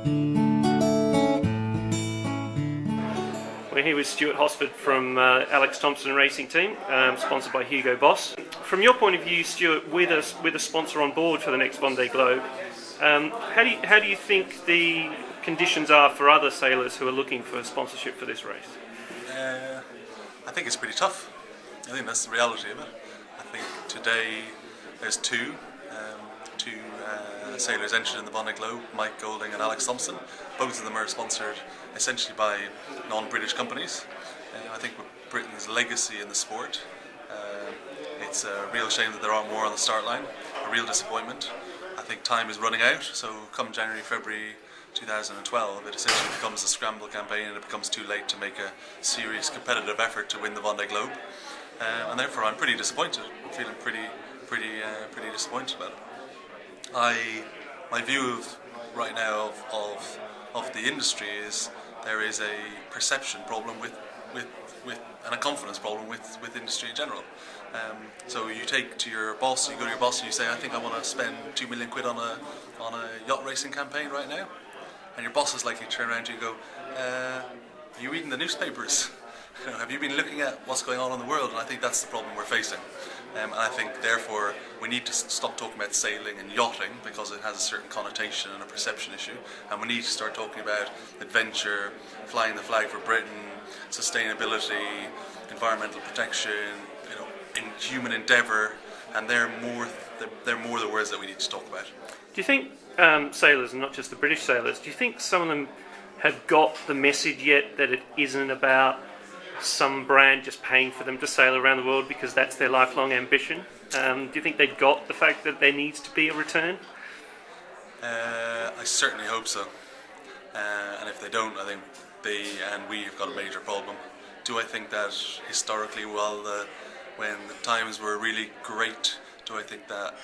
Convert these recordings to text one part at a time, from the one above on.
We're here with Stewart Hosford from Alex Thompson Racing Team, sponsored by Hugo Boss. From your point of view, Stewart, with a sponsor on board for the next Vendée Globe, how do you think the conditions are for other sailors who are looking for sponsorship for this race? I think it's pretty tough. I think that's the reality of it. I think today there's two sailors entered in the Vendée Globe, Mike Golding and Alex Thompson. Both of them are sponsored essentially by non-British companies. I think with Britain's legacy in the sport, it's a real shame that there aren't more on the start line, a real disappointment. I think time is running out, so come January, February 2012, it essentially becomes a scramble campaign and it becomes too late to make a serious competitive effort to win the Vendée Globe. And therefore I'm pretty disappointed. I'm feeling pretty disappointed about it. My view of right now of the industry is there is a perception problem with and a confidence problem with industry in general. So you take to your boss, you go to your boss and you say, I think I want to spend £2 million on a yacht racing campaign right now, and your boss is likely to turn around to you and go, are you reading the newspapers? Have you been looking at what's going on in the world? And I think that's the problem we're facing. And I think therefore we need to stop talking about sailing and yachting because it has a certain connotation and a perception issue, and we need to start talking about adventure, flying the flag for Britain, sustainability, environmental protection, in human endeavour, and they're more the words that we need to talk about. Do you think sailors, and not just the British sailors, do you think some of them have got the message yet that it isn't about some brand just paying for them to sail around the world because that's their lifelong ambition? Do you think they got the fact that there needs to be a return? I certainly hope so. And if they don't, I think they and we have got a major problem. Do I think that historically, when the times were really great, do I think that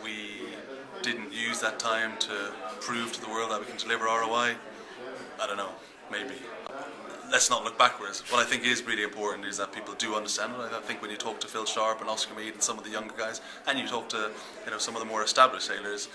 we didn't use that time to prove to the world that we can deliver ROI? I don't know, maybe. Let's not look backwards. What I think is really important is that people do understand it. I think when you talk to Phil Sharp and Oscar Meade and some of the younger guys, and you talk to some of the more established sailors,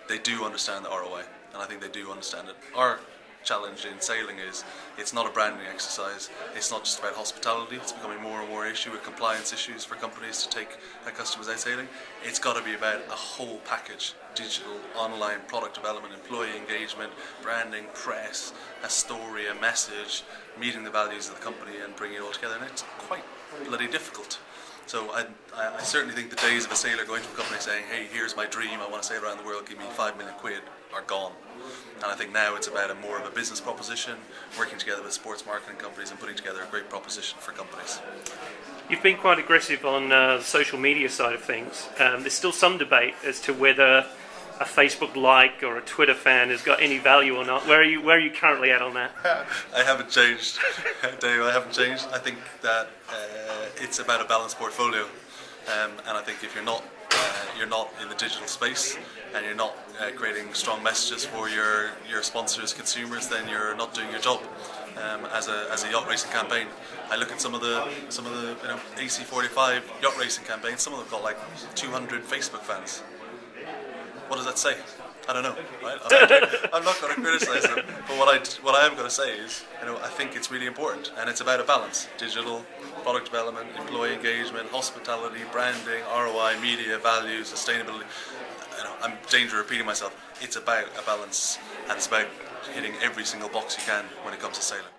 they do understand the ROI, and I think they do understand it. Our challenge in sailing is it's not a branding exercise. It's not just about hospitality. It's becoming more and more an issue with compliance issues for companies to take their customers out sailing. It's got to be about a whole package: digital, online, product development, employee engagement, branding, press, a story, a message, meeting the values of the company and bringing it all together. And it's quite bloody difficult. So I certainly think the days of a sailor going to a company saying, hey, here's my dream, I want to sail around the world, give me £5 million, are gone. And I think now it's about more of a business proposition, working together with sports marketing companies and putting together a great proposition for companies. You've been quite aggressive on the social media side of things. There's still some debate as to whether a Facebook like or a Twitter fan has got any value or not. Where are you currently at on that? I haven't changed, Dave. I haven't changed. I think that it's about a balanced portfolio, and I think if you're not in the digital space and you're not creating strong messages for your sponsors, consumers, then you're not doing your job. As a yacht racing campaign, I look at some of the AC45 yacht racing campaigns. Some of them got like 200 Facebook fans. What does that say? I don't know, right? I'm not going to criticise them, but what I am going to say is, I think it's really important, and it's about a balance: digital, product development, employee engagement, hospitality, branding, ROI, media, value, sustainability. I'm in danger of repeating myself. It's about a balance, and it's about hitting every single box you can when it comes to sailing.